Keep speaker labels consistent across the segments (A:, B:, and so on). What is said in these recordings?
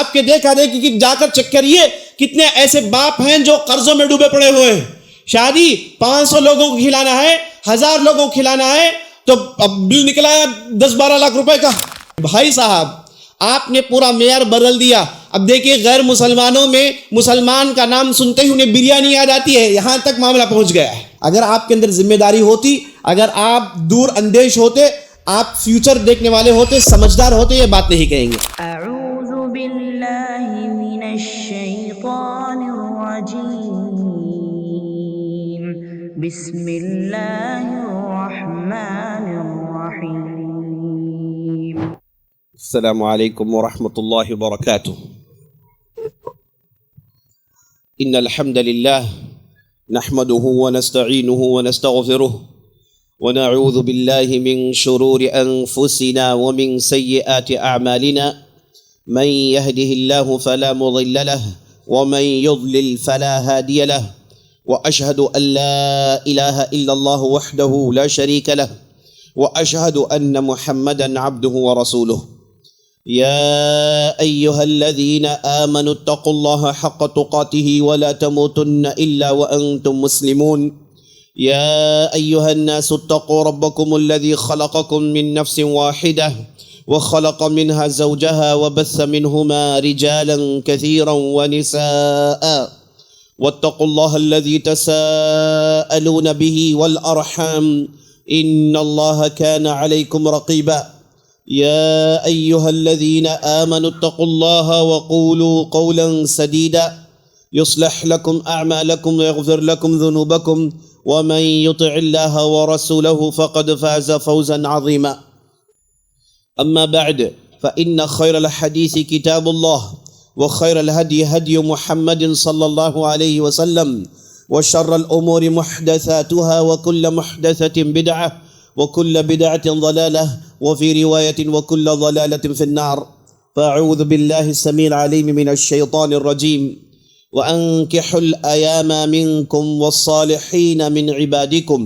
A: آپ کے دیکھا دیکھی کہ جا کر چیک کریے کتنے ایسے باپ ہیں جو قرضوں میں ڈوبے پڑے ہوئے ہیں. شادی 500 لوگوں کو کھلانا ہے, 1000 لوگوں کو کھلانا ہے, تو اب بل نکلا ہے 10-12 لاکھ روپے کا. بھائی صاحب آپ نے پورا معیار بدل دیا. اب دیکھیے غیر مسلمانوں میں مسلمان کا نام سنتے ہی انہیں بریانی یاد آتی ہے. یہاں تک معاملہ پہنچ گیا ہے. اگر آپ کے اندر ذمہ داری ہوتی, اگر آپ دور اندیش ہوتے, آپ فیوچر دیکھنے والے ہوتے, سمجھدار ہوتے, یہ بات نہیں کہیں گے.
B: اعوذ باللہ من الشیطان الرجیم. بسم اللہ الرحمن الرحیم.
A: السلام علیکم ورحمۃ اللہ وبرکاتہ. ان الحمد للہ نحمده ونستعینه ونستغفره ونعوذ باللہ من شرور انفسنا ومن سیئات اعمالنا. من يهده الله فلا مضل له ومن يضلل فلا هادي له. واشهد ان لا اله الا الله وحده لا شريك له واشهد ان محمدا عبده ورسوله. يا أيها الذين آمنوا اتقوا الله حق تقاته ولا تموتن إلا وأنتم مسلمون. يا أيها الناس اتقوا ربكم الذي خلقكم من نفس واحدة وخلق منها زوجها وبث منهما رجالا كثيرا ونساء واتقوا الله الذي تساءلون به والأرحام إن الله كان عليكم رقيبا. يا أيها الذين آمنوا اتقوا الله وقولوا قولا سديدا يصلح لكم أعمالكم ويغفر لكم ذنوبكم ومن يطع الله ورسوله فقد فاز فوزا عظيما. أما بعد فإن خير الحديث كتاب الله وخير الهدي هدي محمد صلى الله عليه وسلم وشر الأمور محدثاتها وكل محدثة بدعة وكل بدعة ضلالة وفي رواية وكل ضلالة في النار. فأعوذ بالله السميع العليم من الشيطان الرجيم. وأنكحوا الأيام منكم والصالحين من عبادكم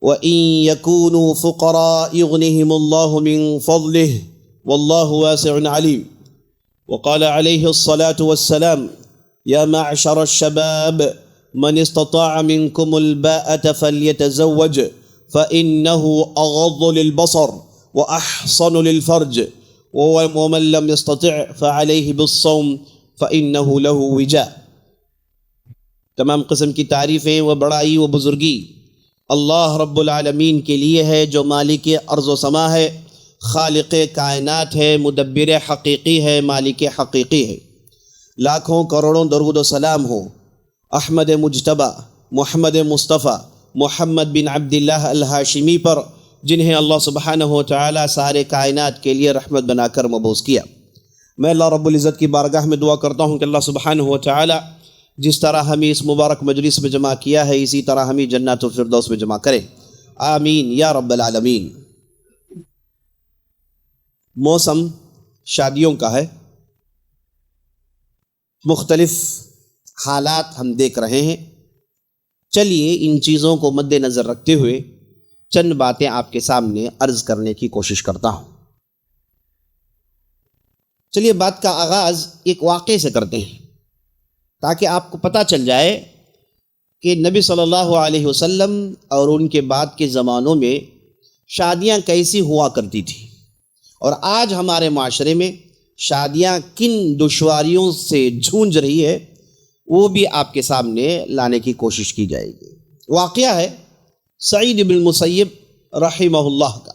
A: وإن يكونوا فقراء يغنهم الله من فضله والله واسع عليم. وقال عليه الصلاة والسلام يا معشر الشباب من استطاع منكم الباءة فليتزوج فإنه أغض للبصر وأحصن للفرج ومن لم يستطع فعليه بالصوم فإنه له وجاء. تمام قسم کی تعریفیں و بڑائی و بزرگی اللہ رب العالمین کے لیے ہے جو مالک ارض و سما ہے, خالق کائنات ہے, مدبر حقیقی ہے, مالک حقیقی ہے. لاکھوں کروڑوں درود و سلام ہو احمد مجتبی محمد مصطفیٰ محمد بن عبداللہ الہاشمی پر, جنہیں اللہ سبحانہ و تعالی سارے کائنات کے لیے رحمت بنا کر مبعوث کیا. میں اللہ رب العزت کی بارگاہ میں دعا کرتا ہوں کہ اللہ سبحانہ و تعالی جس طرح ہمیں اس مبارک مجلس میں جمع کیا ہے اسی طرح ہمیں جنات الفردوس میں جمع کرے. آمین یا رب العالمین. موسم شادیوں کا ہے, مختلف حالات ہم دیکھ رہے ہیں. چلیے ان چیزوں کو مد نظر رکھتے ہوئے چند باتیں آپ کے سامنے عرض کرنے کی کوشش کرتا ہوں. چلیے بات کا آغاز ایک واقعے سے کرتے ہیں تاکہ آپ کو پتہ چل جائے کہ نبی صلی اللہ علیہ وسلم اور ان کے بعد کے زمانوں میں شادیاں کیسی ہوا کرتی تھیں, اور آج ہمارے معاشرے میں شادیاں کن دشواریوں سے جھونج رہی ہے وہ بھی آپ کے سامنے لانے کی کوشش کی جائے گی. واقعہ ہے سعید بن المسیب رحمہ اللہ کا.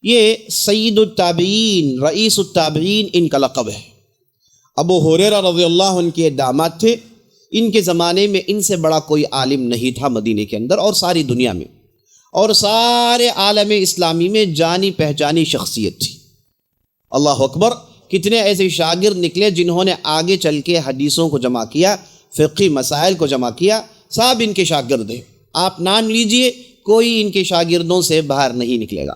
A: یہ سید التابعین, رئیس التابعین ان کا لقب ہے. ابو ہریرہ رضی اللہ عنہ کے داماد تھے. ان کے زمانے میں ان سے بڑا کوئی عالم نہیں تھا مدینے کے اندر اور ساری دنیا میں, اور سارے عالم اسلامی میں جانی پہچانی شخصیت تھی. اللہ اکبر. کتنے ایسے شاگرد نکلے جنہوں نے آگے چل کے حدیثوں کو جمع کیا, فقہی مسائل کو جمع کیا, سب ان کے شاگرد ہیں. آپ نام لیجئے, کوئی ان کے شاگردوں سے باہر نہیں نکلے گا.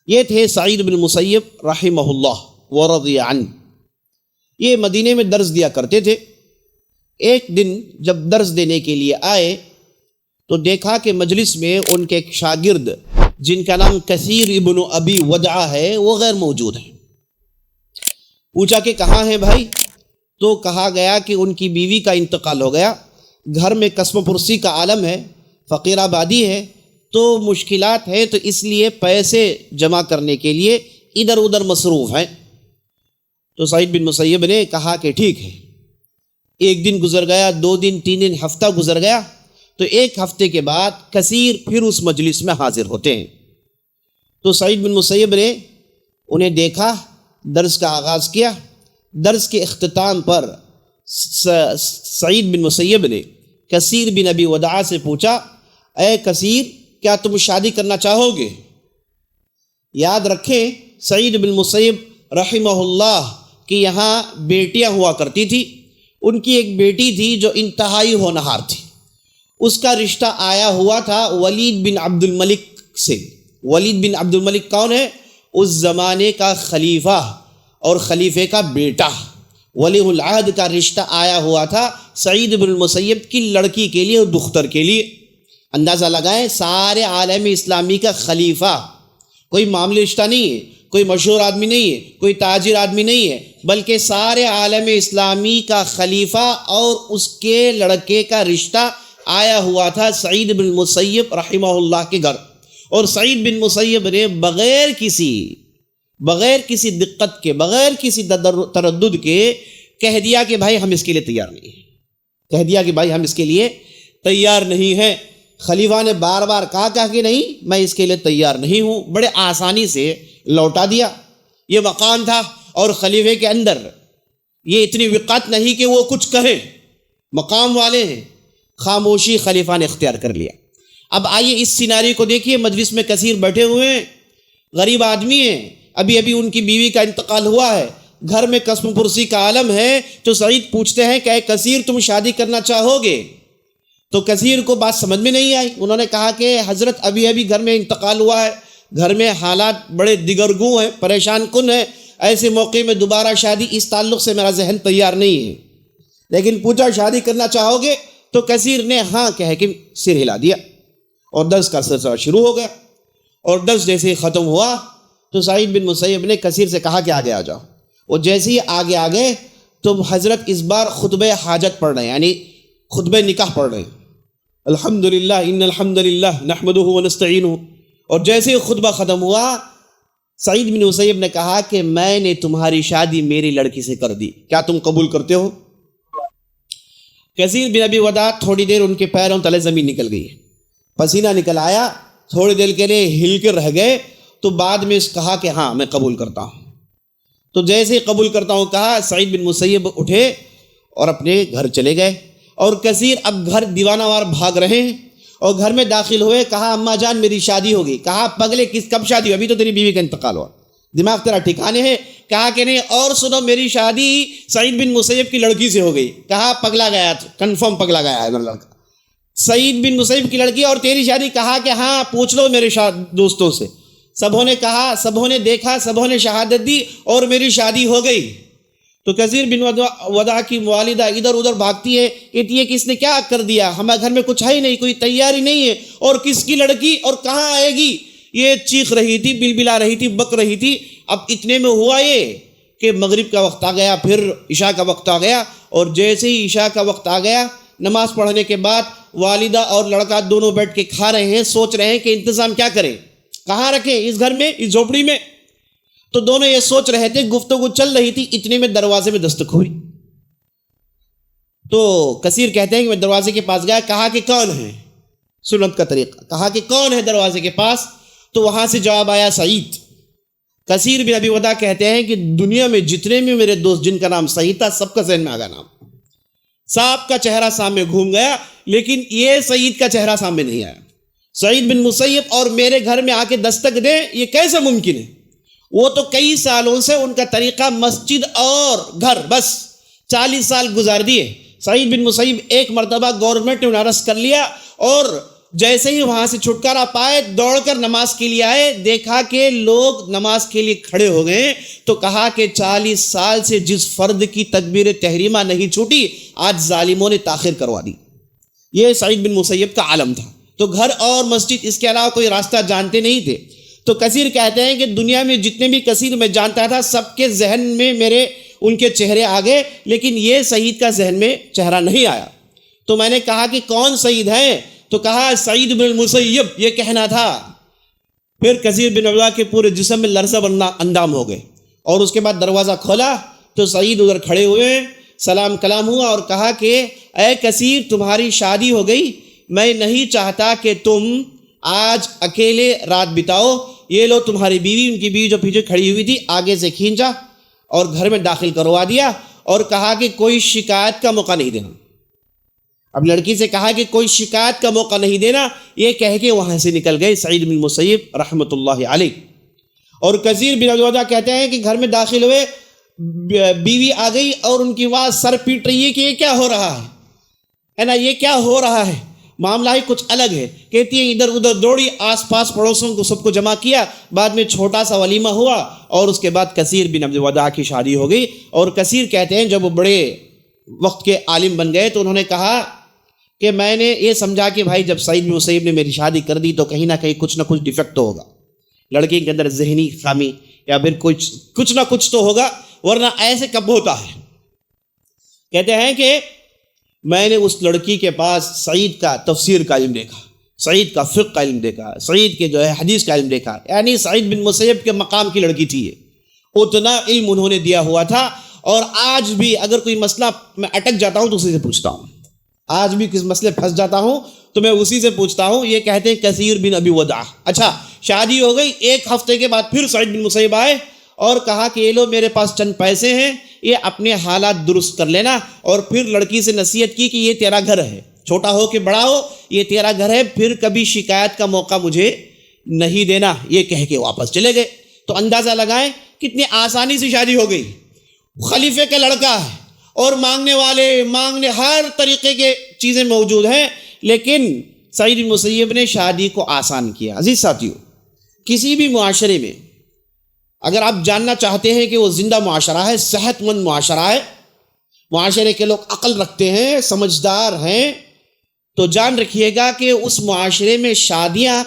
A: یہ تھے سعید بن مسیب رحمہ اللہ ورضی عنہ. یہ مدینے میں درس دیا کرتے تھے. ایک دن جب درس دینے کے لیے آئے تو دیکھا کہ مجلس میں ان کے ایک شاگرد جن کا نام کثیر ابن ابی ودعہ ہے وہ غیر موجود ہیں. پوچھا کہ کہاں ہیں بھائی؟ تو کہا گیا کہ ان کی بیوی کا انتقال ہو گیا، گھر میں قسم پرسی کا عالم ہے، فقیر آبادی ہے، تو مشکلات ہے، تو اس لیے پیسے جمع کرنے کے لیے ادھر ادھر مصروف ہیں۔ تو سعید بن مسیب نے کہا کہ ٹھیک ہے۔ ایک دن گزر گیا، 2 دن، 3 دن، ہفتہ گزر گیا، تو ایک ہفتے کے بعد کثیر پھر اس مجلس میں حاضر ہوتے ہیں۔ تو سعید بن مسیب نے انہیں دیکھا، درس کا آغاز کیا۔ درس کے اختتام پر سعید بن مسیب نے کثیر بن ابی وداع سے پوچھا، اے کثیر، کیا تم شادی کرنا چاہو گے؟ یاد رکھیں سعید بن مسیب رحمہ اللہ کہ یہاں بیٹیاں ہوا کرتی تھی۔ ان کی ایک بیٹی تھی جو انتہائی ہونہار تھی، اس کا رشتہ آیا ہوا تھا ولید بن عبد الملک سے۔ ولید بن عبد الملک کون ہے؟ اس زمانے کا خلیفہ اور خلیفے کا بیٹا، ولی العہد کا رشتہ آیا ہوا تھا سعید بن المسیب کی لڑکی کے لیے اور دختر کے لیے۔ اندازہ لگائیں، سارے عالم اسلامی کا خلیفہ، کوئی معمولی رشتہ نہیں ہے، کوئی مشہور آدمی نہیں ہے، کوئی تاجر آدمی نہیں ہے، بلکہ سارے عالم اسلامی کا خلیفہ اور اس کے لڑکے کا رشتہ آیا ہوا تھا سعید بن مسیب رحمہ اللہ کے گھر۔ اور سعید بن مسیب نے بغیر کسی دقت کے، بغیر کسی تردد کے کہہ دیا کہ بھائی ہم اس کے لیے تیار نہیں ہیں، کہہ دیا کہ بھائی ہم اس کے لیے تیار نہیں ہیں۔ خلیفہ نے بار بار کہا کہ نہیں، میں اس کے لیے تیار نہیں ہوں، بڑے آسانی سے لوٹا دیا۔ یہ مقام تھا اور خلیفے کے اندر یہ اتنی وقت نہیں کہ وہ کچھ کہیں، مقام والے ہیں، خاموشی خلیفہ نے اختیار کر لیا۔ اب آئیے اس سیناری کو دیکھیے، مجلس میں کثیر بیٹھے ہوئے ہیں، غریب آدمی ہیں، ابھی ان کی بیوی کا انتقال ہوا ہے، گھر میں قسم پرسی کا عالم ہے۔ تو سعید پوچھتے ہیں کہ اے کثیر، تم شادی کرنا چاہو گے؟ تو کثیر کو بات سمجھ میں نہیں آئی۔ انہوں نے کہا کہ حضرت ابھی گھر میں انتقال ہوا ہے، گھر میں حالات بڑے دگرگوں ہیں، پریشان کن ہیں، ایسے موقع میں دوبارہ شادی، اس تعلق سے میرا ذہن تیار نہیں ہے۔ لیکن پوچھا شادی کرنا چاہو گے؟ تو کثیر نے ہاں کہہ کے سر ہلا دیا اور درس کا سلسلہ شروع ہو گیا۔ اور درس جیسے ہی ختم ہوا تو سعید بن مسیب نے کثیر سے کہا کہ آگے آ جاؤ۔ اور جیسے ہی آگے گئے تو حضرت اس بار خطبہ حاجت پڑھ رہے ہیں، یعنی خطبہ نکاح پڑھ رہے ہیں، الحمدللہ ان الحمدللہ نحمدہ ونستعینہ۔ اور جیسے ہی خطبہ ختم ہوا، سعید بن مسیب نے کہا کہ میں نے تمہاری شادی میری لڑکی سے کر دی، کیا تم قبول کرتے ہو؟ کثیر بن ابی وداع تھوڑی دیر ان کے پیروں تلے زمین نکل گئی، پسینہ نکل آیا، تھوڑی دیر کے لیے ہل کر رہ گئے، تو بعد میں کہا کہ ہاں میں قبول کرتا ہوں۔ تو جیسے ہی قبول کرتا ہوں کہا، سعید بن مسیب اٹھے اور اپنے گھر چلے گئے۔ اور کثیر اب گھر دیوانہ وار بھاگ رہے ہیں، اور گھر میں داخل ہوئے، کہا اماں جان میری شادی ہوگی۔ کہا پگلے کب شادی ہوئی؟ ابھی تو تیری بیوی کا انتقال ہوا، دماغ تیرا ٹھکانے ہے؟ کہا کہ نہیں، اور سنو میری شادی سعید بن مسیب کی لڑکی سے ہو گئی۔ کہا پگلا گیا، کنفرم پگلا گیا ہے میرا لڑکا، سعید بن مسیب کی لڑکی، اور تیری شادی؟ کہا کہ ہاں پوچھ لو میرے دوستوں سے۔ سبوں نے کہا، سبوں نے دیکھا، سبوں نے شہادت دی اور میری شادی ہو گئی۔ تو کثیر بن وداع کی والدہ ادھر ادھر بھاگتی ہے، کہتی ہے کہ اس نے کیا کر دیا، ہمارے گھر میں کچھ ہے ہی نہیں، کوئی تیاری نہیں ہے، اور کس کی لڑکی اور کہاں آئے گی؟ یہ چیخ رہی تھی، بلبلا رہی تھی، بک رہی تھی۔ اب اتنے میں ہوا یہ کہ مغرب کا وقت آ گیا، پھر عشاء کا وقت آ گیا، اور جیسے ہی عشاء کا وقت آ گیا، نماز پڑھنے کے بعد والدہ اور لڑکا دونوں بیٹھ کے کھا رہے ہیں، سوچ رہے ہیں کہ انتظام کیا کریں، کہاں رکھیں، اس گھر میں، اس جھوپڑی میں۔ تو دونوں یہ سوچ رہے تھے، گفتگو چل رہی تھی، اتنے میں دروازے میں دستک ہوئی۔ تو کثیر کہتے ہیں کہ میں دروازے کے پاس گیا، کہا کہ کون ہے؟ سنت کا طریقہ، کہا کہ کون ہے دروازے کے پاس؟ تو وہاں سے جواب آیا سعید۔ کثیر بن ابی وداع کہتے ہیں کہ دنیا میں جتنے بھی میرے دوست جن کا نام سعید تھا، سب کا ذہن میں آ گیا نام، سب کا چہرہ سامنے گھوم گیا، لیکن یہ سعید کا چہرہ سامنے نہیں آیا۔ سعید بن مسیب اور میرے گھر میں آ کے دستک دے، یہ کیسے ممکن ہے؟ وہ تو کئی سالوں سے ان کا طریقہ مسجد اور گھر، بس 40 سال گزار دیے۔ سعید بن مسیب ایک مرتبہ گورنمنٹ نے ارسٹ کر لیا، اور جیسے ہی وہاں سے چھٹکارا پائے دوڑ کر نماز کے لیے آئے، دیکھا کہ لوگ نماز کے لیے کھڑے ہو گئے، تو کہا کہ 40 سال سے جس فرد کی تکبیر تحریمہ نہیں چھوٹی، آج ظالموں نے تاخیر کروا دی۔ یہ سعید بن مسیب کا عالم تھا۔ تو گھر اور مسجد، اس کے علاوہ کوئی راستہ جانتے نہیں تھے۔ تو کثیر کہتے ہیں کہ دنیا میں جتنے بھی کثیر میں جانتا تھا، سب کے ذہن میں میرے ان کے چہرے آ گئے، لیکن یہ سعید کا ذہن میں چہرہ نہیں آیا۔ تو میں نے کہا کہ کون سعید ہیں؟ تو کہا سعید بن المسیب، یہ کہنا تھا۔ پھر کثیر بن عبداللہ کے پورے جسم میں لرزہ اندام ہو گئے، اور اس کے بعد دروازہ کھولا تو سعید ادھر کھڑے ہوئے، سلام کلام ہوا اور کہا کہ اے کثیر، تمہاری شادی ہو گئی، میں نہیں چاہتا کہ تم آج اکیلے رات بتاؤ، یہ لو تمہاری بیوی، ان کی بیوی جو پیچھے کھڑی ہوئی تھی آگے سے کھینچا اور گھر میں داخل کروا دیا، اور کہا کہ کوئی شکایت کا موقع نہیں دینا۔ اب لڑکی سے کہا کہ کوئی شکایت کا موقع نہیں دینا، یہ کہہ کے وہاں سے نکل گئے سعید بن مسیب رحمۃ اللہ علیہ۔ اور کثیر بن عبداللہ کہتے ہیں کہ گھر میں داخل ہوئے، بیوی آ گئی اور ان کی آواز سر پیٹ رہی ہے کہ یہ کیا ہو رہا ہے نا، یہ کیا ہو رہا ہے، معاملہ ہی کچھ الگ ہے۔ کہتی ہیں ادھر ادھر دوڑی، آس پاس پڑوسوں کو سب کو جمع کیا، بعد میں چھوٹا سا ولیمہ ہوا، اور اس کے بعد کثیر بن عبدالوداع کی شادی ہو گئی۔ اور کثیر کہتے ہیں جب وہ بڑے وقت کے عالم بن گئے تو انہوں نے کہا کہ میں نے یہ سمجھا کہ بھائی جب سعید بن مسیب نے میری شادی کر دی تو کہیں نہ کہیں کچھ نہ کچھ ڈیفیکٹ تو ہوگا، لڑکی کے اندر ذہنی خامی یا پھر کچھ نہ کچھ تو ہوگا، ورنہ ایسے کب ہوتا ہے۔ کہتے ہیں کہ میں نے اس لڑکی کے پاس سعید کا تفسیر کا علم دیکھا، سعید کا فقہ کا علم دیکھا، سعید کے جو ہے حدیث کا علم دیکھا، یعنی سعید بن مسیب کے مقام کی لڑکی تھی یہ، اتنا علم انہوں نے دیا ہوا تھا۔ اور آج بھی اگر کوئی مسئلہ میں اٹک جاتا ہوں تو اسی سے پوچھتا ہوں، آج بھی کس مسئلے پھنس جاتا ہوں تو میں اسی سے پوچھتا ہوں۔ یہ کہتے ہیں کثیر بن ابی وداع۔ اچھا، شادی ہو گئی، ایک ہفتے کے بعد پھر سعید بن مسیب آئے اور کہا کہ یہ لو میرے پاس چند پیسے ہیں، یہ اپنے حالات درست کر لینا، اور پھر لڑکی سے نصیحت کی کہ یہ تیرا گھر ہے، چھوٹا ہو کہ بڑا ہو یہ تیرا گھر ہے، پھر کبھی شکایت کا موقع مجھے نہیں دینا، یہ کہہ کے واپس چلے گئے۔ تو اندازہ لگائیں کتنی آسانی سے شادی ہو گئی، خلیفے کا لڑکا ہے اور مانگنے ہر طریقے کے چیزیں موجود ہیں، لیکن سعید بن مسیب نے شادی کو آسان کیا۔ عزیز ساتھیو، کسی بھی معاشرے میں اگر آپ جاننا چاہتے ہیں کہ وہ زندہ معاشرہ ہے، صحت مند معاشرہ ہے، معاشرے کے لوگ عقل رکھتے ہیں، سمجھدار ہیں، تو جان رکھیے گا کہ اس معاشرے میں شادیاں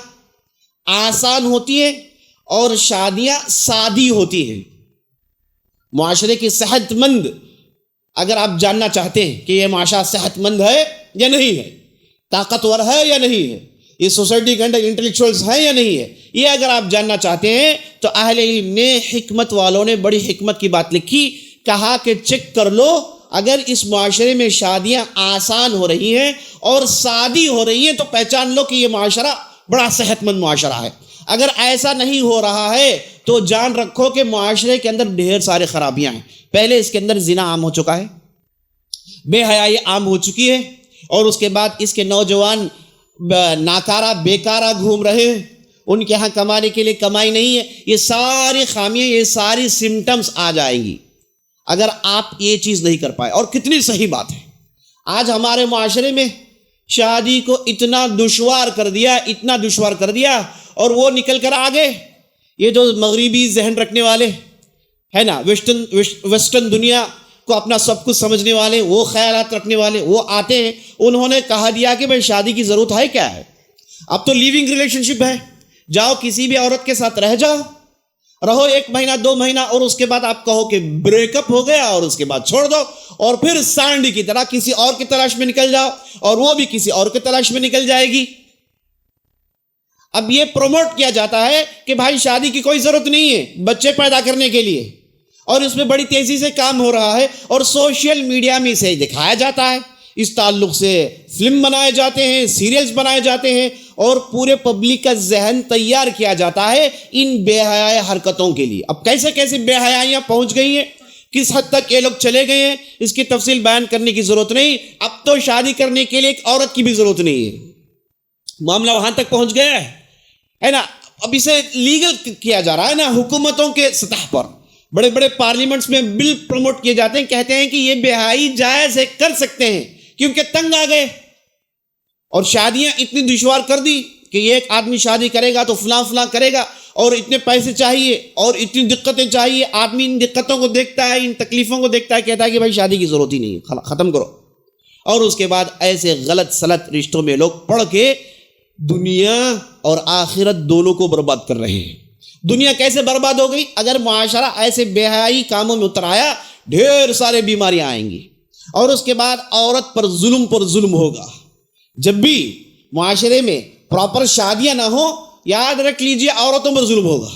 A: آسان ہوتی ہیں اور شادیاں سادی ہوتی ہیں۔ معاشرے کی صحت مند، اگر آپ جاننا چاہتے ہیں کہ یہ معاشرہ صحت مند ہے یا نہیں ہے، طاقتور ہے یا نہیں ہے، یہ سوسائٹی کے اندر انٹلیکچوئلز ہیں یا نہیں ہے، یہ اگر آپ جاننا چاہتے ہیں تو اہل علم نے، حکمت والوں نے بڑی حکمت کی بات لکھی، کہا کہ چیک کر لو اگر اس معاشرے میں شادیاں آسان ہو رہی ہیں اور سادی ہو رہی ہیں تو پہچان لو کہ یہ معاشرہ بڑا صحت مند معاشرہ ہے۔ اگر ایسا نہیں ہو رہا ہے تو جان رکھو کہ معاشرے کے اندر ڈھیر سارے خرابیاں ہیں۔ پہلے اس کے اندر زنا عام ہو چکا ہے، بے حیائی عام ہو چکی ہے، اور اس کے بعد اس کے نوجوان ناکارہ بیکارہ گھوم رہے ہیں، ان کے ہاں کمانے کے لیے کمائی نہیں ہے۔ یہ ساری خامیاں، یہ ساری سمٹمز آ جائیں گی اگر آپ یہ چیز نہیں کر پائے۔ اور کتنی صحیح بات ہے، آج ہمارے معاشرے میں شادی کو اتنا دشوار کر دیا، اتنا دشوار کر دیا، اور وہ نکل کر آگے یہ جو مغربی ذہن رکھنے والے ہے نا، ویسٹرن دنیا کو اپنا سب کچھ سمجھنے والے، وہ خیالات رکھنے والے، وہ آتے ہیں، انہوں نے کہا دیا کہ بھائی شادی کی ضرورت ہے کیا ہے، اب تو لیونگ ریلیشن شپ ہے، جاؤ کسی بھی عورت کے ساتھ رہو 1 مہینہ 2 مہینہ، اور اس کے بعد آپ کہو کہ بریک اپ ہو گیا اور اس کے بعد چھوڑ دو، اور پھر سانڈی کی طرح کسی اور کی تلاش میں نکل جاؤ، اور وہ بھی کسی اور کی تلاش میں نکل جائے گی۔ اب یہ پروموٹ کیا جاتا ہے کہ بھائی شادی کی کوئی ضرورت نہیں ہے بچے پیدا کرنے کے لیے، اور اس میں بڑی تیزی سے کام ہو رہا ہے، اور سوشل میڈیا میں اسے دکھایا جاتا ہے، اس تعلق سے فلم بنائے جاتے ہیں، سیریلز بنائے جاتے ہیں، اور پورے پبلک کا ذہن تیار کیا جاتا ہے ان بے حیا حرکتوں کے لیے۔ اب کیسے کیسے بے حیائیاں پہنچ گئی ہیں، کس حد تک یہ لوگ چلے گئے ہیں، اس کی تفصیل بیان کرنے کی ضرورت نہیں۔ اب تو شادی کرنے کے لیے ایک عورت کی بھی ضرورت نہیں ہے، معاملہ وہاں تک پہنچ گیا ہے نا۔ اب اسے لیگل کیا جا رہا ہے نا، حکومتوں کے سطح پر بڑے بڑے پارلیمنٹس میں بل پروموٹ کیے جاتے ہیں، کہتے ہیں کہ یہ بے حیائی جائز ہے، کر سکتے ہیں، کیونکہ تنگ آ گئے اور شادیاں اتنی دشوار کر دی کہ یہ ایک آدمی شادی کرے گا تو فلاں فلاں کرے گا، اور اتنے پیسے چاہیے اور اتنی دقتیں چاہیے۔ آدمی ان دقتوں کو دیکھتا ہے، ان تکلیفوں کو دیکھتا ہے، کہتا ہے کہ بھائی شادی کی ضرورت ہی نہیں ہے، ختم کرو۔ اور اس کے بعد ایسے غلط سلط رشتوں میں لوگ پڑھ کے دنیا اور آخرت دونوں کو برباد کر رہے ہیں۔ دنیا کیسے برباد ہو گئی؟ اگر معاشرہ ایسے بے حیائی کاموں میں اتر آیا، ڈھیر سارے بیماریاں آئیں گی، اور اس کے بعد عورت پر ظلم ہوگا۔ جب بھی معاشرے میں پراپر شادیاں نہ ہو، یاد رکھ لیجئے عورتوں پر ظلم ہوگا۔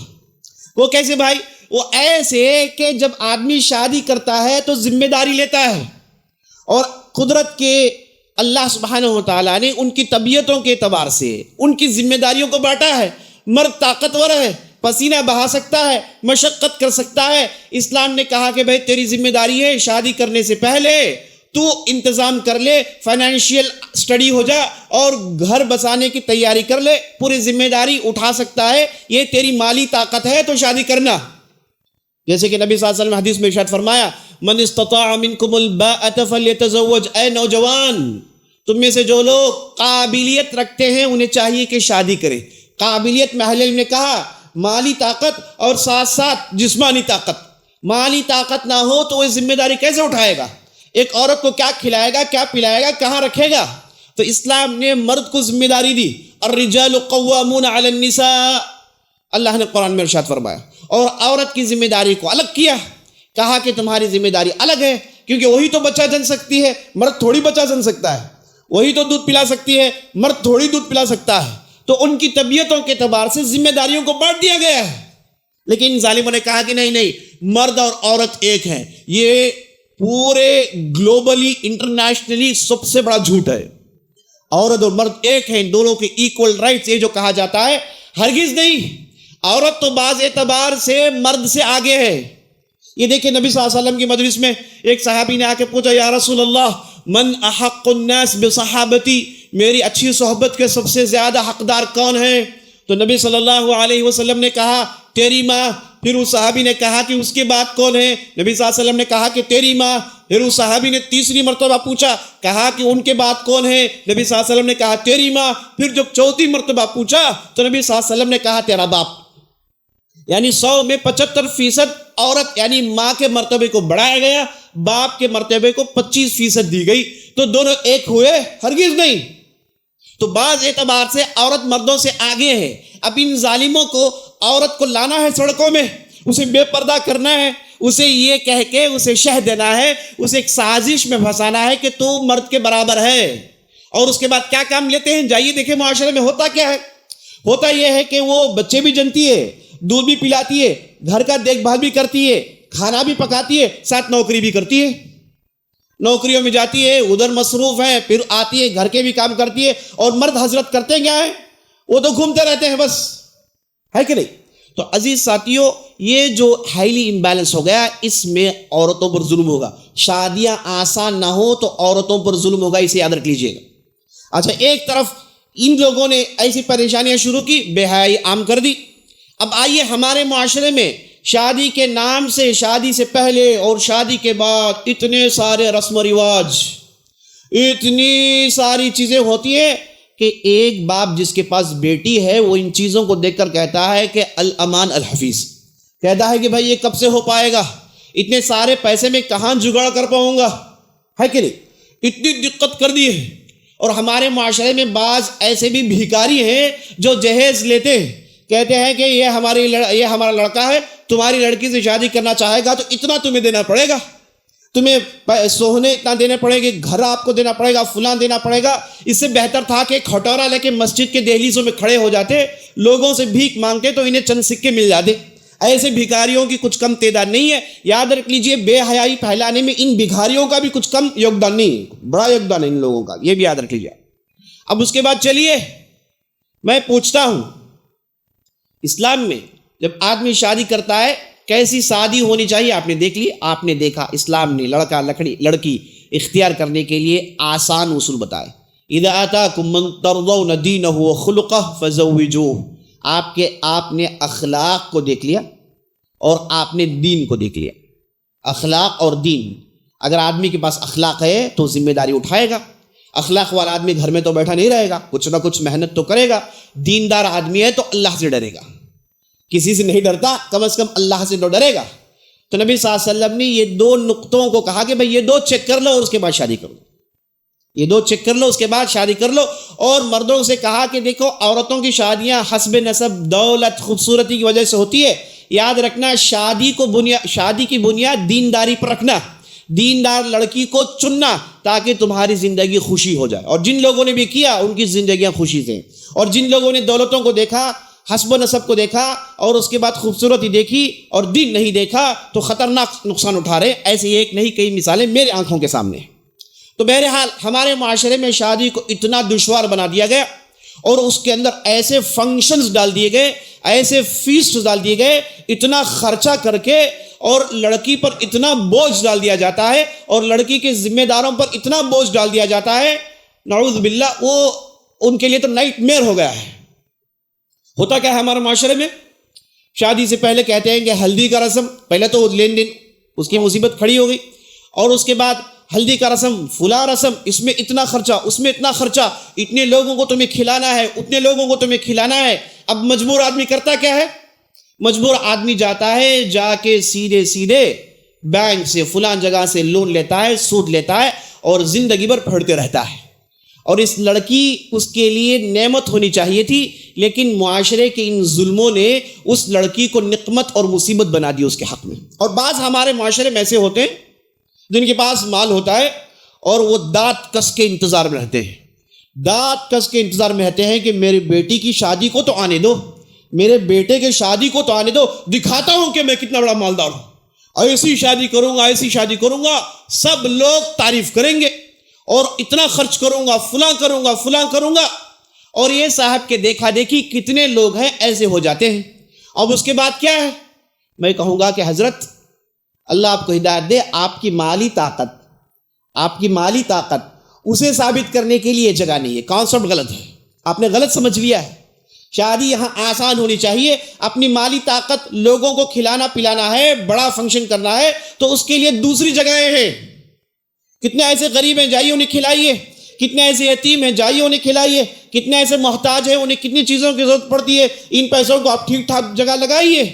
A: وہ کیسے بھائی؟ وہ ایسے کہ جب آدمی شادی کرتا ہے تو ذمہ داری لیتا ہے، اور قدرت کے اللہ سبحانہ و تعالیٰ نے ان کی طبیعتوں کے اعتبار سے ان کی ذمہ داریوں کو بانٹا ہے۔ مرد طاقتور ہے، پسینہ بہا سکتا ہے، مشقت کر سکتا ہے۔ اسلام نے کہا کہ بھائی تیری ذمہ داری ہے شادی کرنے سے پہلے تو انتظام کر لے، فائنینشیل اسٹڈی ہو جا اور گھر بسانے کی تیاری کر لے، پوری ذمہ داری اٹھا سکتا ہے، یہ تیری مالی طاقت ہے تو شادی کرنا۔ جیسے کہ نبی صلی اللہ علیہ وسلم حدیث میں ارشاد فرمایا، من استطاع منکم الباءۃ فلیتزوج، اے نوجوان تم میں سے جو لوگ قابلیت رکھتے ہیں انہیں چاہیے کہ شادی کرے۔ قابلیت میں اہل علم نے کہا مالی طاقت اور ساتھ ساتھ جسمانی طاقت۔ مالی طاقت نہ ہو تو وہ ذمہ داری کیسے اٹھائے گا؟ ایک عورت کو کیا کھلائے گا، کیا پلائے گا، کہاں رکھے گا؟ تو اسلام نے مرد کو ذمہ داری دی، الرجال قوامون علی النساء، اللہ نے قرآن میں ارشاد فرمایا، اور عورت کی ذمہ داری کو الگ کیا، کہا کہ تمہاری ذمہ داری الگ ہے، کیونکہ وہی تو بچہ جن سکتی ہے، مرد تھوڑی بچہ جن سکتا ہے، وہی تو دودھ پلا سکتی ہے، مرد تھوڑی دودھ پلا سکتا ہے۔ تو ان کی طبیعتوں کے اعتبار سے ذمہ داریوں کو بانٹ دیا گیا ہے۔ لیکن ان ظالموں نے کہا کہ نہیں، مرد اور عورت ایک ہیں۔ یہ پورے گلوبلی انٹرنیشنلی سب سے بڑا جھوٹ ہے۔ عورت اور مرد ایک ہیں، دونوں کے ایکول رائٹس، یہ جو کہا جاتا ہے ہرگز نہیں۔ عورت تو بعض اعتبار سے مرد سے آگے ہے۔ یہ دیکھیں نبی صلی اللہ علیہ وسلم کی مجلس میں ایک صحابی نے آ کے پوچھا، یا رسول اللہ من احق الناس بصحابتی، میری اچھی صحبت کے سب سے زیادہ حقدار کون ہیں؟ تو نبی صلی اللہ علیہ وسلم نے کہا تیری ماں۔ پھر اس صحابی نے کہا کہ اس کے بعد کون ہے؟ نبی صلی اللہ علیہ وسلم نے کہا کہ تیری ماں۔ پھر اس صحابی نے تیسری مرتبہ پوچھا، کہا کہ ان کے بعد کون ہے؟ نبی صلی اللہ علیہ وسلم نے کہا تیری ماں۔ پھر جب چوتھی مرتبہ پوچھا تو نبی صلی اللہ علیہ وسلم نے کہا تیرا باپ۔ یعنی 100 میں 75% عورت یعنی ماں کے مرتبے کو بڑھایا گیا، باپ کے مرتبے کو 25% دی گئی۔ تو دونوں ایک ہوئے؟ ہرگز نہیں۔ تو بعض اعتبار سے عورت مردوں سے آگے ہے۔ اب ان ظالموں کو عورت کو لانا ہے سڑکوں میں، اسے بے پردہ کرنا ہے، اسے یہ کہہ کے اسے شہ دینا ہے، اسے ایک سازش میں پھنسانا ہے کہ تو مرد کے برابر ہے۔ اور اس کے بعد کیا کام لیتے ہیں؟ جائیے دیکھیں معاشرے میں ہوتا کیا ہے۔ ہوتا یہ ہے کہ وہ بچے بھی جنتی ہے، دودھ بھی پلاتی ہے، گھر کا دیکھ بھال بھی کرتی ہے، کھانا بھی پکاتی ہے، ساتھ نوکری بھی کرتی ہے۔ نوکریوں میں جاتی ہے، ادھر مصروف ہے، پھر آتی ہے گھر کے بھی کام کرتی ہے۔ اور مرد حضرت کرتے کیا ہے؟ وہ تو گھومتے رہتے ہیں بس، ہے کہ نہیں؟ تو عزیز ساتھیوں، یہ جو ہائیلی امبیلنس ہو گیا، اس میں عورتوں پر ظلم ہوگا۔ شادیاں آسان نہ ہو تو عورتوں پر ظلم ہوگا، اسے یاد رکھ لیجئے گا۔ اچھا، ایک طرف ان لوگوں نے ایسی پریشانیاں شروع کی، بے حیائی عام کر دی۔ اب آئیے ہمارے معاشرے میں شادی کے نام سے، شادی سے پہلے اور شادی کے بعد اتنے سارے رسم و رواج، اتنی ساری چیزیں ہوتی ہیں کہ ایک باپ جس کے پاس بیٹی ہے وہ ان چیزوں کو دیکھ کر کہتا ہے کہ الامان الحفیظ، کہتا ہے کہ بھائی یہ کب سے ہو پائے گا، اتنے سارے پیسے میں کہاں جگاڑ کر پاؤں گا، ہے کہ نہیں؟ اتنی دقت کر دی ہے۔ اور ہمارے معاشرے میں بعض ایسے بھی بھیکاری ہیں جو جہیز لیتے ہیں، کہتے ہیں کہ یہ ہمارا لڑکا ہے، تمہاری لڑکی سے شادی کرنا چاہے گا تو اتنا تمہیں دینا پڑے گا، تمہیں سونے اتنا دینے پڑے گے، گھر آپ کو دینا پڑے گا، فلاں دینا پڑے گا۔ اس سے بہتر تھا کہ کھٹورا لے کے مسجد کے دہلیزوں میں کھڑے ہو جاتے، لوگوں سے بھیک مانگتے تو انہیں چند سکے مل جاتے۔ ایسے بھیکاریوں کی کچھ کم تعداد نہیں ہے۔ یاد رکھ لیجئے، بے حیائی پھیلانے میں ان بھیکاریوں کا بھی کچھ کم یوگدان نہیں ہے، بڑا یوگدان ہے ان لوگوں کا، یہ بھی یاد رکھ لیجئے۔ اب اس کے بعد چلیے میں پوچھتا ہوں، اسلام میں جب آدمی شادی کرتا ہے کیسی شادی ہونی چاہیے؟ آپ نے دیکھ لی، آپ نے دیکھا اسلام نے لڑکی اختیار کرنے کے لیے آسان اصول بتائے۔ اذا آتاکم من ترضون دینہ وخلقہ فزوجوہ، آپ نے اخلاق کو دیکھ لیا اور آپ نے دین کو دیکھ لیا۔ اخلاق اور دین، اگر آدمی کے پاس اخلاق ہے تو ذمہ داری اٹھائے گا، اخلاق والا آدمی گھر میں تو بیٹھا نہیں رہے گا، کچھ نہ کچھ محنت تو کرے گا۔ دیندار آدمی ہے تو اللہ سے ڈرے گا، کسی سے نہیں ڈرتا، کم از کم اللہ سے تو ڈرے گا۔ تو نبی صلی اللہ علیہ وسلم نے یہ دو نقطوں کو کہا کہ بھئی یہ دو چیک کر لو اور اس کے بعد شادی کرو، یہ دو چیک کر لو اس کے بعد شادی کر لو۔ اور مردوں سے کہا کہ دیکھو، عورتوں کی شادیاں حسب نسب، دولت، خوبصورتی کی وجہ سے ہوتی ہے، یاد رکھنا شادی کی بنیاد دینداری پر رکھنا، دیندار لڑکی کو چننا تاکہ تمہاری زندگی خوشی ہو جائے. اور جن لوگوں نے بھی کیا ان کی زندگیاں خوشی سے، اور جن لوگوں نے دولتوں کو دیکھا، حسب و نسب کو دیکھا اور اس کے بعد خوبصورتی دیکھی اور دین نہیں دیکھا تو خطرناک نقصان اٹھا رہے. ایسی ایک نہیں کئی مثالیں میرے آنکھوں کے سامنے. تو بہرحال ہمارے معاشرے میں شادی کو اتنا دشوار بنا دیا گیا اور اس کے اندر ایسے فنکشنز ڈال دیے گئے، ایسے فیسٹ ڈال دیے گئے، اتنا خرچہ کر کے، اور لڑکی پر اتنا بوجھ ڈال دیا جاتا ہے اور لڑکی کے ذمہ داروں پر اتنا بوجھ ڈال دیا جاتا ہے، نعوذ باللہ، وہ ان کے لیے تو نائٹ میئر ہو گیا ہے. ہوتا کیا ہے ہمارے معاشرے میں؟ شادی سے پہلے کہتے ہیں کہ ہلدی کا رسم، پہلے تو لین دین اس کی مصیبت کھڑی ہو گئی، اور اس کے بعد ہلدی کا رسم، فلاں رسم، اس میں اتنا خرچہ، اس میں اتنا خرچہ، اتنے لوگوں کو تمہیں کھلانا ہے، اتنے لوگوں کو تمہیں کھلانا ہے. اب مجبور آدمی کرتا کیا ہے؟ مجبور آدمی جاتا ہے، جا کے سیدھے بینک سے فلاں جگہ سے لون لیتا ہے، سود لیتا ہے اور زندگی بھر پھڑتے رہتا ہے. اور اس لڑکی اس کے لیے نعمت ہونی چاہیے تھی، لیکن معاشرے کے ان ظلموں نے اس لڑکی کو نقمت اور مصیبت بنا دی اس کے حق میں. اور بعض ہمارے معاشرے میں ایسے ہوتے ہیں جن کے پاس مال ہوتا ہے اور وہ دانت کس کے انتظار میں رہتے ہیں، دانت کس کے انتظار میں رہتے ہیں کہ میری بیٹی کی شادی کو تو آنے دو، میرے بیٹے کے شادی کو تو آنے دو، دکھاتا ہوں کہ میں کتنا بڑا مالدار ہوں، ایسی شادی کروں گا، ایسی شادی کروں گا، سب لوگ تعریف کریں گے اور اتنا خرچ کروں گا، فلاں کروں گا، فلاں کروں گا. اور یہ صاحب کے دیکھا دیکھی کتنے لوگ ہیں ایسے ہو جاتے ہیں. اب اس کے بعد کیا ہے؟ میں کہوں گا کہ حضرت اللہ آپ کو ہدایت دے، آپ کی مالی طاقت اسے ثابت کرنے کے لیے جگہ نہیں ہے. کانسیپٹ غلط ہے، آپ نے غلط سمجھ لیا ہے. شادی یہاں آسان ہونی چاہیے. اپنی مالی طاقت، لوگوں کو کھلانا پلانا ہے، بڑا فنکشن کرنا ہے تو اس کے لیے دوسری جگہیں ہیں. کتنے ایسے غریب ہیں، جائیے انہیں کھلائیے. کتنے ایسے یتیم ہیں، جائیے انہیں کھلائیے. کتنے ایسے محتاج ہیں، انہیں کتنی چیزوں کی ضرورت پڑتی ہے، ان پیسوں کو آپ ٹھیک ٹھاک جگہ لگائیے.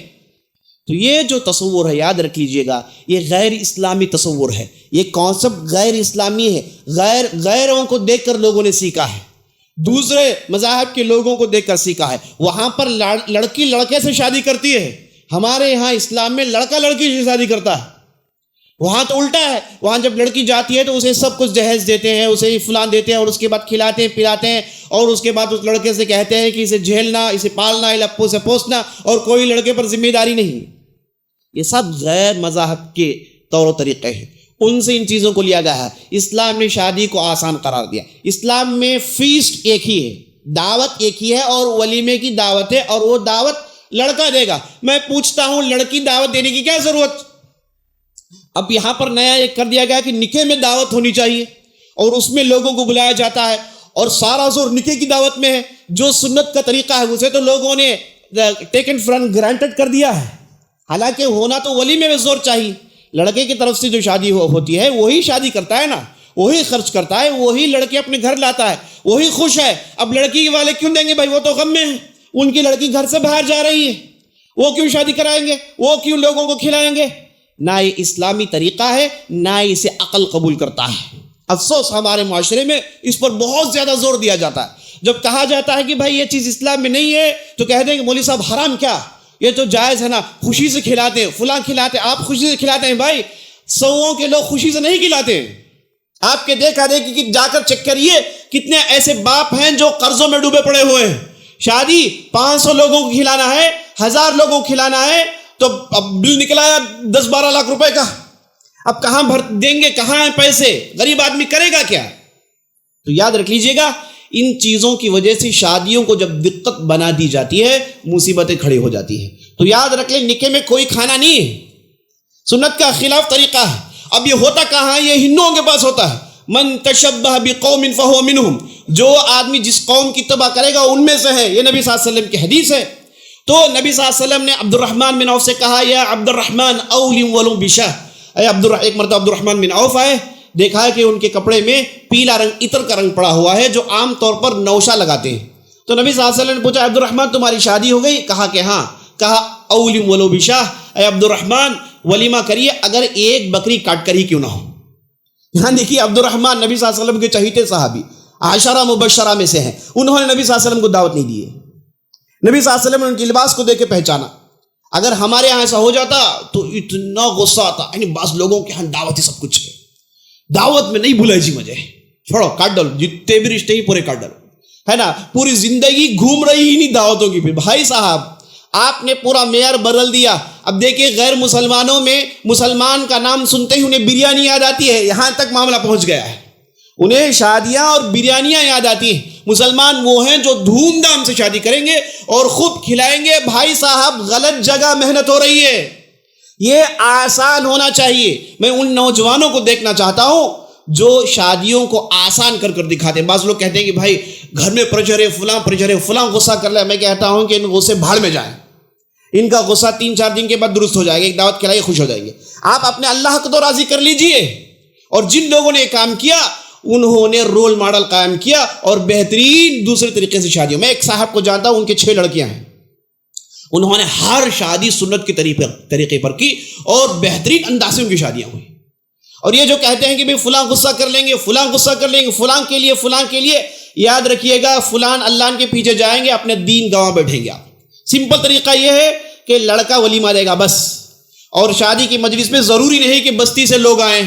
A: تو یہ جو تصور ہے، یاد رکھ لیجئے گا، یہ غیر اسلامی تصور ہے. یہ کانسیپٹ غیر اسلامی ہے. غیروں کو دیکھ کر لوگوں نے سیکھا ہے، دوسرے مذاہب کے لوگوں کو دیکھ کر سیکھا ہے. وہاں پر لڑکی لڑکے سے شادی کرتی ہے، ہمارے یہاں اسلام میں لڑکا لڑکی سے شادی کرتا ہے. وہاں تو الٹا ہے. وہاں جب لڑکی جاتی ہے تو اسے سب کچھ جہیز دیتے ہیں، اسے فلان دیتے ہیں، اور اس کے بعد کھلاتے ہیں پلاتے ہیں، اور اس کے بعد اس لڑکے سے کہتے ہیں کہ اسے جھیلنا، اسے پالنا، لپو سے پوسنا، اور کوئی لڑکے پر ذمہ داری نہیں. یہ سب غیر مذاہب کے طور و طریقے ہیں، ان سے ان چیزوں کو لیا گیا ہے. اسلام نے شادی کو آسان قرار دیا. اسلام میں فیسٹ ایک ہی ہے، دعوت ایک ہی ہے، اور ولیمے کی دعوت ہے، اور وہ دعوت لڑکا دے گا. میں پوچھتا ہوں لڑکی دعوت دینے کی کیا ضرورت؟ اب یہاں پر نیا ایک کر دیا گیا کہ نکاح میں دعوت ہونی چاہیے اور اس میں لوگوں کو بلایا جاتا ہے، اور سارا زور نکاح کی دعوت میں ہے. جو سنت کا طریقہ ہے اسے تو لوگوں نے ٹیکن فار گرانٹڈ کر دیا ہے. حالانکہ ہونا تو ولیمے میں زور چاہیے. لڑکے کی طرف سے جو شادی ہوتی ہے وہی شادی کرتا ہے نا، وہی خرچ کرتا ہے، وہی لڑکے اپنے گھر لاتا ہے، وہی خوش ہے. اب لڑکی والے کیوں دیں گے بھائی؟ وہ تو غم میں ہیں، ان کی لڑکی گھر سے باہر جا رہی ہے، وہ کیوں شادی کرائیں گے، وہ کیوں لوگوں کو کھلائیں گے؟ نہ یہ اسلامی طریقہ ہے، نہ اسے عقل قبول کرتا ہے. افسوس ہمارے معاشرے میں اس پر بہت زیادہ زور دیا جاتا ہے. جب کہا جاتا ہے کہ بھائی یہ چیز اسلام میں نہیں ہے تو کہہ دیں کہ مولوی صاحب حرام کیا، یہ تو جائز ہے نا، خوشی سے کھلاتے ہیں، فلاں کھلاتے ہیں. آپ خوشی سے کھلاتے ہیں بھائی، سووں کے لوگ خوشی سے نہیں کھلاتے. آپ کے دیکھا دیکھی کہ جا کر چیک کریے کتنے ایسے باپ ہیں جو قرضوں میں ڈوبے پڑے ہوئے ہیں. شادی 500 لوگوں کو کھلانا ہے، 1000 لوگوں کو کھلانا ہے، تو اب بل نکلایا 10-12 لاکھ روپے کا. اب کہاں بھر دیں گے، کہاں ہیں پیسے؟ غریب آدمی کرے گا کیا؟ تو یاد رکھ لیجئے گا، ان چیزوں کی وجہ سے شادیوں کو جب دقت بنا دی جاتی ہے، مصیبتیں کھڑی ہو جاتی ہیں. تو یاد رکھ لیں، نکاح میں کوئی کھانا نہیں ہے، سنت کا خلاف طریقہ ہے. اب یہ ہوتا کہاں ہے؟ یہ ہندوؤں کے پاس ہوتا ہے. من تشبہ بقوم فہو منہم، جو آدمی جس قوم کی اتباع کرے گا ان میں سے ہے. یہ نبی صلی اللہ علیہ وسلم کی حدیث ہے. تو نبی صلی اللہ علیہ وسلم نے عبد الرحمن بن عوف سے کہا، یا عبد الرحمن اولم ولو بشاہ. ایک مرتبہ عبد الرحمن بن عوف آئے، دیکھا ہے کہ ان کے کپڑے میں پیلا رنگ، عطر کا رنگ پڑا ہوا ہے جو عام طور پر نوشہ لگاتے ہیں. تو نبی صلی اللہ علیہ وسلم نے پوچھا، عبد الرحمن تمہاری شادی ہو گئی؟ کہا کہ ہاں. کہا اولم ولو بشاہ، اے عبد الرحمن ولیمہ کریے اگر ایک بکری کاٹ کر ہی کیوں نہ ہو. یہاں دیکھیے عبد الرحمن نبی صلی اللہ علیہ وسلم کے چہیتے صحابی، عشرہ مبشرہ میں سے ہیں. انہوں نے نبی صلی اللہ علیہ وسلم کو دعوت نہیں دی ہے. نبی صلی اللہ علیہ وسلم نے ان کے لباس کو دیکھ کے پہچانا. اگر ہمارے یہاں ایسا ہو جاتا تو اتنا غصہ آتا. یعنی بعض لوگوں کے یہاں دعوت ہی سب کچھ ہے, دعوت میں نہیں بھلائی جی مجھے, چھوڑو کاٹ ڈالو, جتنے بھی رشتے ہی پورے کاٹ ڈالو, ہے نا. پوری زندگی گھوم رہی ہی نہیں دعوتوں کی. پھر بھائی صاحب آپ نے پورا معیار بدل دیا. اب دیکھیے غیر مسلمانوں میں مسلمان کا نام سنتے ہی انہیں بریانی یاد آتی ہے, یہاں تک معاملہ پہنچ گیا ہے. انہیں شادیاں اور بریانیاں یاد آتی ہیں. مسلمان وہ ہیں جو دھوم دھام سے شادی کریں گے اور خوب کھلائیں گے. بھائی صاحب غلط جگہ محنت ہو رہی ہے. یہ آسان ہونا چاہیے. میں ان نوجوانوں کو دیکھنا چاہتا ہوں جو شادیوں کو آسان کر کر دکھاتے ہیں. بعض لوگ کہتے ہیں کہ بھائی گھر میں پریشر ہے, فلاں غصہ کر لے. میں کہتا ہوں کہ ان غصے بھاڑ میں جائیں. ان کا غصہ 3-4 دن کے بعد درست ہو جائے گا. ایک دعوت کھلائیے, خوش ہو جائیں گے. آپ اپنے اللہ کو تو راضی کر لیجئے. اور جن لوگوں نے یہ کام کیا انہوں نے رول ماڈل قائم کیا اور بہترین دوسرے طریقے سے شادیوں. میں ایک صاحب کو جانتا ہوں, ان کے 6 لڑکیاں ہیں. انہوں نے ہر شادی سنت کے طریقے پر کی اور بہترین انداز سے ان کی شادیاں ہوئی. اور یہ جو کہتے ہیں کہ بھئی فلاں غصہ کر لیں گے, فلاں کے لیے, یاد رکھیے گا فلان اللہ کے پیچھے جائیں گے, اپنے دین گنوا بیٹھیں گے آپ. سمپل طریقہ یہ ہے کہ لڑکا ولیمہ دے گا بس. اور شادی کی مجلس میں ضروری نہیں کہ بستی سے لوگ آئیں,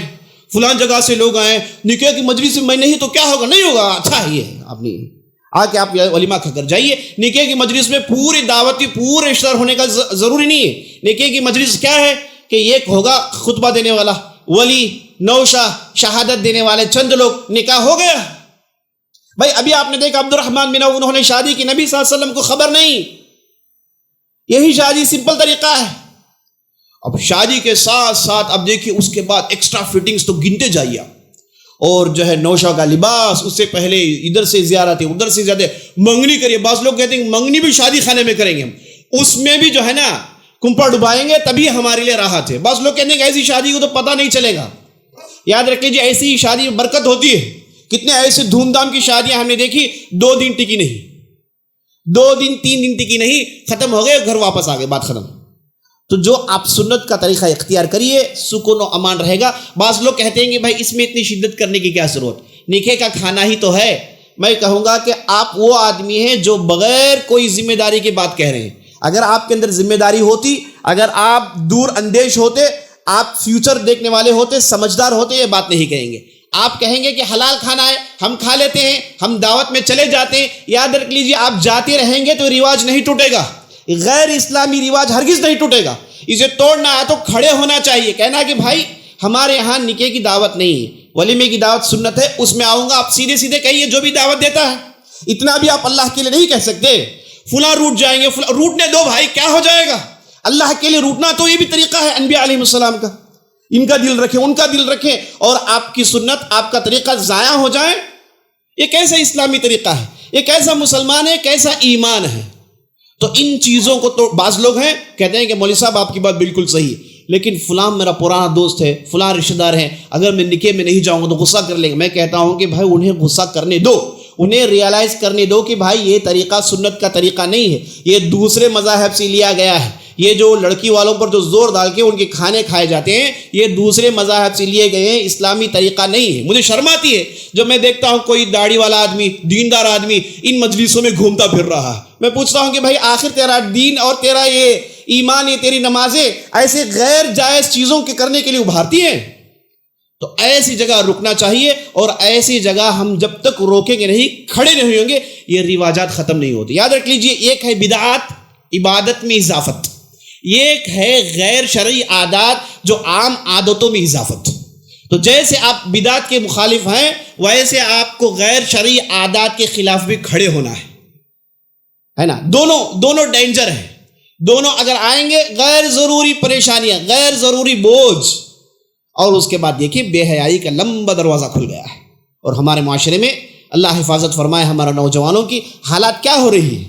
A: فلان جگہ سے لوگ آئیں. نکاح کی مجلس میں نہیں تو کیا ہوگا, نہیں ہوگا. اچھا ہی ہے آپ نے آ کے آپ ولیمہ کھا کر جائیے. نکاح کی مجلس میں پوری دعوتی پورے رشتہ دار ہونے کا ضروری نہیں ہے. نکاح کی مجلس کیا ہے کہ ایک ہوگا خطبہ دینے والا, ولی, نوشہ, شہادت دینے والے چند لوگ, نکاح ہو گیا. بھائی ابھی آپ نے دیکھا عبد الرحمن بن عوف, انہوں نے شادی کی, نبی صلی اللہ علیہ وسلم کو خبر نہیں. یہی شادی سمپل طریقہ ہے. اب شادی کے ساتھ ساتھ اب دیکھیے اس کے بعد ایکسٹرا فٹنگز تو گنتے جائیے. اور جو ہے نوشہ کا لباس, اس سے پہلے ادھر سے زیارتیں, ادھر سے زیادہ منگنی کریے. بعض لوگ کہتے ہیں منگنی بھی شادی خانے میں کریں گے, اس میں بھی جو ہے نا کمپا ڈبائیں گے تبھی ہمارے لیے راحت ہے. بعض لوگ کہتے ہیں کہ ایسی شادی کو تو پتہ نہیں چلے گا. یاد رکھیں جی ایسی شادی میں برکت ہوتی ہے. کتنے ایسے دھوم دھام کی شادیاں ہم نے دیکھی 2 دن ٹکی نہیں, 2 دن 3 دن ٹکی نہیں, ختم ہو گئے, گھر واپس آ گئے, بات ختم. تو جو آپ سنت کا طریقہ اختیار کریے, سکون و امان رہے گا. بعض لوگ کہتے ہیں کہ بھائی اس میں اتنی شدت کرنے کی کیا ضرورت, نکاح کا کھانا ہی تو ہے. میں کہوں گا کہ آپ وہ آدمی ہیں جو بغیر کوئی ذمہ داری کی بات کہہ رہے ہیں. اگر آپ کے اندر ذمہ داری ہوتی, اگر آپ دور اندیش ہوتے, آپ فیوچر دیکھنے والے ہوتے, سمجھدار ہوتے, یہ بات نہیں کہیں گے. آپ کہیں گے کہ حلال کھانا ہے, ہم کھا لیتے ہیں, ہم دعوت میں چلے جاتے ہیں. یاد رکھ لیجیے آپ جاتے رہیں گے تو رواج نہیں ٹوٹے گا, غیر اسلامی رواج ہرگز نہیں ٹوٹے گا. اسے توڑنا ہے تو کھڑے ہونا چاہیے, کہنا کہ بھائی ہمارے یہاں نکاح کی دعوت نہیں ہے, ولیمے کی دعوت سنت ہے, اس میں آؤں گا. آپ سیدھے سیدھے کہیے جو بھی دعوت دیتا ہے. اتنا بھی آپ اللہ کے لیے نہیں کہہ سکتے فلاں روٹ جائیں گے, روٹنے دو بھائی, کیا ہو جائے گا. اللہ کے لیے روٹنا تو یہ بھی طریقہ ہے انبیاء علیہ السلام کا. ان کا دل رکھیں, ان کا دل رکھیں, اور آپ کی سنت, آپ کا طریقہ ضائع ہو جائے. یہ کیسا اسلامی طریقہ ہے, یہ کیسا مسلمان ہے, کیسا ایمان ہے. تو ان چیزوں کو تو بعض لوگ ہیں کہتے ہیں کہ مولوی صاحب آپ کی بات بالکل صحیح ہے, لیکن فلاں میرا پرانا دوست ہے, فلاں رشتہ دار ہیں, اگر میں نکاح میں نہیں جاؤں گا تو غصہ کر لیں گے. میں کہتا ہوں کہ بھائی انہیں غصہ کرنے دو, انہیں ریئلائز کرنے دو کہ بھائی یہ طریقہ سنت کا طریقہ نہیں ہے, یہ دوسرے مذاہب سے لیا گیا ہے. یہ جو لڑکی والوں پر جو زور ڈال کے ان کے کھانے کھائے جاتے ہیں, یہ دوسرے مذاہب سے لیے گئے ہیں, اسلامی طریقہ نہیں ہے. مجھے شرم آتی ہے جب میں دیکھتا ہوں کوئی داڑھی والا آدمی, دیندار آدمی ان مجلسوں میں گھومتا پھر رہا ہے. میں پوچھتا ہوں کہ بھائی آخر تیرا دین اور تیرا یہ ایمان, یہ تیری نمازیں ایسے غیر جائز چیزوں کے کرنے کے لیے ابھارتی ہیں؟ تو ایسی جگہ رکنا چاہیے, اور ایسی جگہ ہم جب تک روکیں گے نہیں, کھڑے نہیں ہوئیں گے, یہ رواجات ختم نہیں ہوتے. یاد رکھ لیجئے, ایک ہے بدعات, عبادت میں اضافت, ایک ہے غیر شرعی عادات, جو عام عادتوں میں اضافت. تو جیسے آپ بدعات کے مخالف ہیں, ویسے آپ کو غیر شرعی عادات کے خلاف بھی کھڑے ہونا ہے نا. دونوں ڈینجر ہیں. دونوں اگر آئیں گے, غیر ضروری پریشانیاں, غیر ضروری بوجھ, اور اس کے بعد دیکھیے بے حیائی کا لمبا دروازہ کھل گیا ہے. اور ہمارے معاشرے میں اللہ حفاظت فرمائے ہمارے نوجوانوں کی حالات کیا ہو رہی ہے.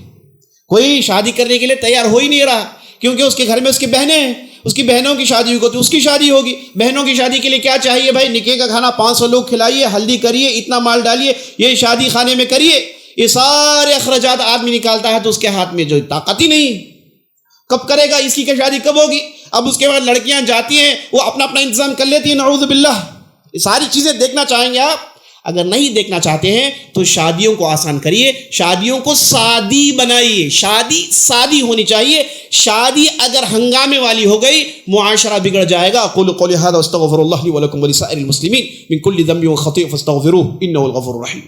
A: کوئی شادی کرنے کے لیے تیار ہو ہی نہیں رہا, کیونکہ اس کے گھر میں اس کی بہنیں ہیں, اس کی بہنوں کی شادی ہوگی تو اس کی شادی ہوگی. بہنوں کی شادی کے لیے کیا چاہیے بھائی, نکاح کا کھانا 500 لوگ کھلائیے, ہلدی کریے, اتنا مال ڈالیے, یہ شادی خانے میں کریے. یہ سارے اخراجات آدمی نکالتا ہے تو اس کے ہاتھ میں جو طاقت ہی نہیں. کب کرے گا, اس کی کیا شادی کب ہوگی. اب اس کے بعد لڑکیاں جاتی ہیں, وہ اپنا انتظام کر لیتی ہیں, نعوذ باللہ. یہ ساری چیزیں دیکھنا چاہیں گے آپ. اگر نہیں دیکھنا چاہتے ہیں تو شادیوں کو آسان کریے، شادیوں کو سادی بنائیے، شادی سادی ہونی چاہیے. شادی اگر ہنگامے والی ہو گئی معاشرہ بگڑ جائے گا. اقول قولی ھذا واستغفر اللہ لی ولکم ولسائر المسلمین من کل ذنب وخطیئۃ فاستغفروہ انہ الغفور الرحیم.